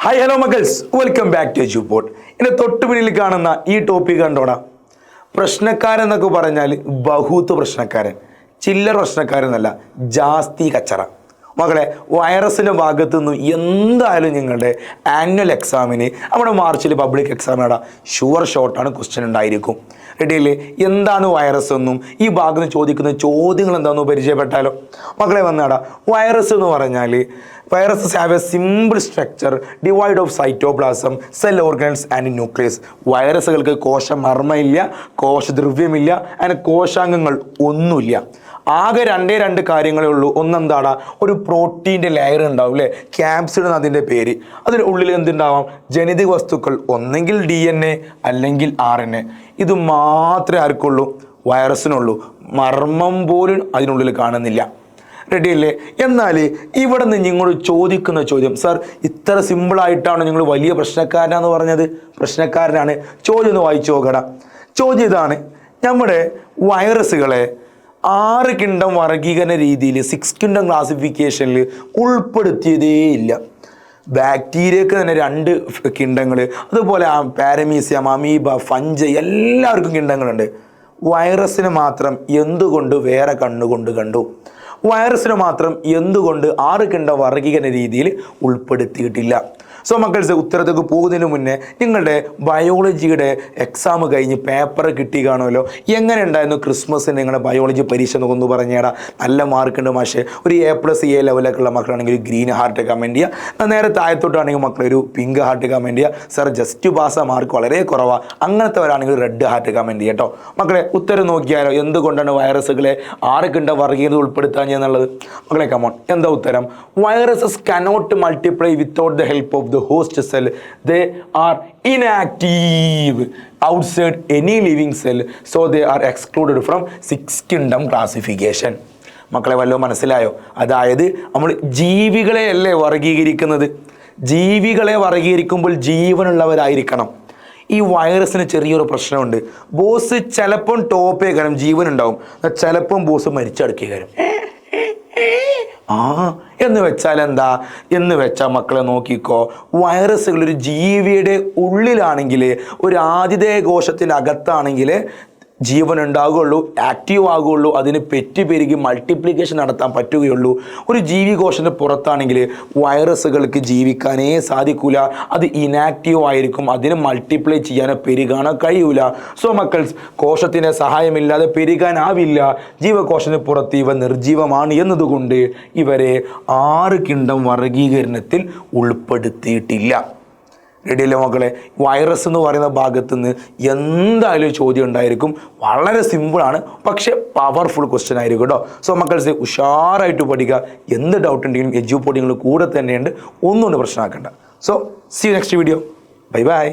Hi hello മക്കൾസ്, welcome back to Edupod. എന്നെ തൊട്ടുപിന്നിൽ കാണുന്ന ഈ ടോപ്പിക് കണ്ടോടാ. പ്രശ്നക്കാരെന്നൊക്കെ പറഞ്ഞാൽ ബഹൂത്ത് പ്രശ്നക്കാരൻ, ചില്ലർ പ്രശ്നക്കാരെന്നല്ല, ജാസ്തി കച്ചറ. മകളെ, വൈറസിൻ്റെ ഭാഗത്തു നിന്നും എന്തായാലും നിങ്ങളുടെ ആനുവൽ എക്സാമിന് നമ്മുടെ മാർച്ചിൽ പബ്ലിക് എക്സാമിനടാ ഷുവർ ഷോർട്ടാണ് ക്വസ്റ്റ്യൻ ഉണ്ടായിരിക്കും. റെഡിയല്ലേ? എന്താണ് വൈറസ് എന്നും ഈ ഭാഗത്ത് നിന്ന് ചോദിക്കുന്ന ചോദ്യങ്ങൾ എന്താണെന്ന് പരിചയപ്പെട്ടാലോ? മകളെ വന്നാടാ, വൈറസ് എന്ന് പറഞ്ഞാൽ viruses have a simple structure devoid of cytoplasm, cell organs and nucleus. വൈറസുകൾക്ക് കോശമർമ്മയില്ല, കോശദ്രവ്യമില്ല, അങ്ങനെ കോശാംഗങ്ങൾ ഒന്നുമില്ല. ആകെ രണ്ട് കാര്യങ്ങളേ ഉള്ളൂ. ഒന്നെന്താടാ, ഒരു പ്രോട്ടീൻ്റെ ലെയർ ഉണ്ടാവും അല്ലേ, ക്യാപ്സിഡ് എന്ന് അതിൻ്റെ പേര്. അതിന് ഉള്ളിൽ എന്തുണ്ടാവാം? ജനിതക വസ്തുക്കൾ, ഒന്നെങ്കിൽ DNA അല്ലെങ്കിൽ RNA. ഇത് മാത്രമേ ആർക്കുള്ളൂ? വൈറസിനുള്ളൂ. മർമ്മം പോലും അതിനുള്ളിൽ കാണുന്നില്ല. റെഡിയല്ലേ? എന്നാൽ ഇവിടെ നിന്ന് നിങ്ങൾ ചോദിക്കുന്ന ചോദ്യം, സാർ ഇത്ര സിമ്പിളായിട്ടാണ് നിങ്ങൾ വലിയ പ്രശ്നക്കാരനാന്ന് പറഞ്ഞത്? പ്രശ്നക്കാരനാണ്. ചോദ്യം ഒന്ന് വായിച്ചു നോക്കണം. ചോദ്യം ഇതാണ്: നമ്മുടെ വൈറസുകളെ 6 കിണ്ഡം വർഗീകരണ രീതിയിൽ 6 കിണ്ഡം ക്ലാസിഫിക്കേഷനിൽ ഉൾപ്പെടുത്തിയതേയില്ല. ബാക്ടീരിയക്ക് തന്നെ 2 കിണ്ഡങ്ങൾ, അതുപോലെ പാരമീസിയം, അമീബ, ഫഞ്ച് എല്ലാവർക്കും കിണ്ഡങ്ങളുണ്ട്. വൈറസിന് മാത്രം എന്തുകൊണ്ട് വേറെ കണ്ണുകൊണ്ട് കണ്ടു? വൈറസിന് മാത്രം എന്തുകൊണ്ട് 6 കിണ്ഡം വർഗീകരണ രീതിയിൽ ഉൾപ്പെടുത്തിയിട്ടില്ല? സോ മക്കൾസ്, ഉത്തരത്തേക്ക് പോകുന്നതിന് മുന്നേ നിങ്ങളുടെ ബയോളജിയുടെ എക്സാം കഴിഞ്ഞ് പേപ്പർ കിട്ടി കാണുമല്ലോ. എങ്ങനെ ഉണ്ടായിരുന്നു ക്രിസ്മസിന് നിങ്ങളുടെ ബയോളജി പരീക്ഷ എന്നൊന്ന് പറഞ്ഞേടാ. നല്ല മാർക്കുണ്ട് മാഷെ. ഒരു A+A ലെവലൊക്കെയുള്ള മക്കളാണെങ്കിൽ ഗ്രീൻ ഹാർട്ട് കമൻറ്റ് ചെയ്യുക. നേരെ താഴത്തോട്ടാണെങ്കിൽ മക്കളൊരു പിങ്ക് ഹാർട്ട് കമൻറ്റ് ചെയ്യുക. സാർ ജസ്റ്റ് പാസ് മാർക്ക് വളരെ കുറവാണ്, അങ്ങനത്തെവരാണെങ്കിൽ റെഡ് ഹാർട്ട് കമൻറ്റ് ചെയ്യുക കേട്ടോ. മക്കളെ, ഉത്തരം നോക്കിയാലോ എന്തുകൊണ്ടാണ് വൈറസുകളെ 6 കിണ്ഡം വർഗീകരണം ഉൾപ്പെടുത്താൻ എന്നുള്ളത്? മക്കളെ കമോൺ, എന്താ ഉത്തരം? Viruses cannot multiply without the help of the host cell. They are inactive outside any living cell, so they are excluded from 6 kingdom classification. മക്കളെ, വല്ലതും മനസ്സിലായോ? അതായത് നമ്മൾ ജീവികളെയല്ലേ വർഗീകരിക്കുന്നത്. ജീവികളെ വർഗീകരിക്കുമ്പോൾ ജീവനുള്ളവരായിരിക്കണം. ഈ വൈറസിന് ചെറിയൊരു പ്രശ്നമുണ്ട്. ബോസ് ചിലപ്പം ടോപ്പേ കാര്യം ജീവനുണ്ടാവും, ചിലപ്പം ബോസ് മരിച്ചടക്കിയ കാര്യം. എന്ന് വെച്ചാൽ എന്താ? എന്ന് വെച്ചാൽ മക്കളെ നോക്കിക്കോ, വൈറസുകൾ ഒരു ജീവിയുടെ ഉള്ളിലാണെങ്കിൽ, ഒരു ആതിഥേയ കോശത്തിൻ്റെ അകത്താണെങ്കിൽ ജീവൻ ഉണ്ടാകുകയുള്ളൂ, ആക്റ്റീവ് ആകുകയുള്ളൂ, അതിന് പെരുകി മൾട്ടിപ്ലിക്കേഷൻ നടത്താൻ പറ്റുകയുള്ളൂ. ഒരു ജീവികോശത്തിൻ്റെ പുറത്താണെങ്കിൽ വൈറസുകൾക്ക് ജീവിക്കാനേ സാധിക്കില്ല. അത് ഇനാക്റ്റീവ് ആയിരിക്കും, അതിന് മൾട്ടിപ്ലൈ ചെയ്യാനോ പെരുകാനോ കഴിയൂല. സോ മക്കൾസ്, കോശത്തിൻ്റെ സഹായമില്ലാതെ പെരുകാനാവില്ല. ജീവകോശത്തിന് പുറത്ത് ഇവ നിർജീവമാണ് എന്നതുകൊണ്ട് ഇവരെ 6 കിണ്ഡം വർഗീകരണത്തിൽ ഉൾപ്പെടുത്തിയിട്ടില്ല. റെഡിയല്ലേ മക്കളെ? വൈറസ് എന്ന് പറയുന്ന ഭാഗത്ത് നിന്ന് എന്തായാലും ചോദ്യം ഉണ്ടായിരിക്കും. വളരെ സിമ്പിളാണ്, പക്ഷേ പവർഫുൾ ക്വസ്റ്റ്യൻ ആയിരിക്കും കേട്ടോ. സോ മക്കൾസ്, ഉഷാറായിട്ട് പഠിക്കുക. എന്ത് ഡൗട്ട് ഉണ്ടെങ്കിലും എജ്യൂപോഡ് നിങ്ങൾ കൂടെ തന്നെയുണ്ട്, ഒന്നുകൊണ്ട് പ്രശ്നമാക്കണ്ട. So see you next video. Bye by.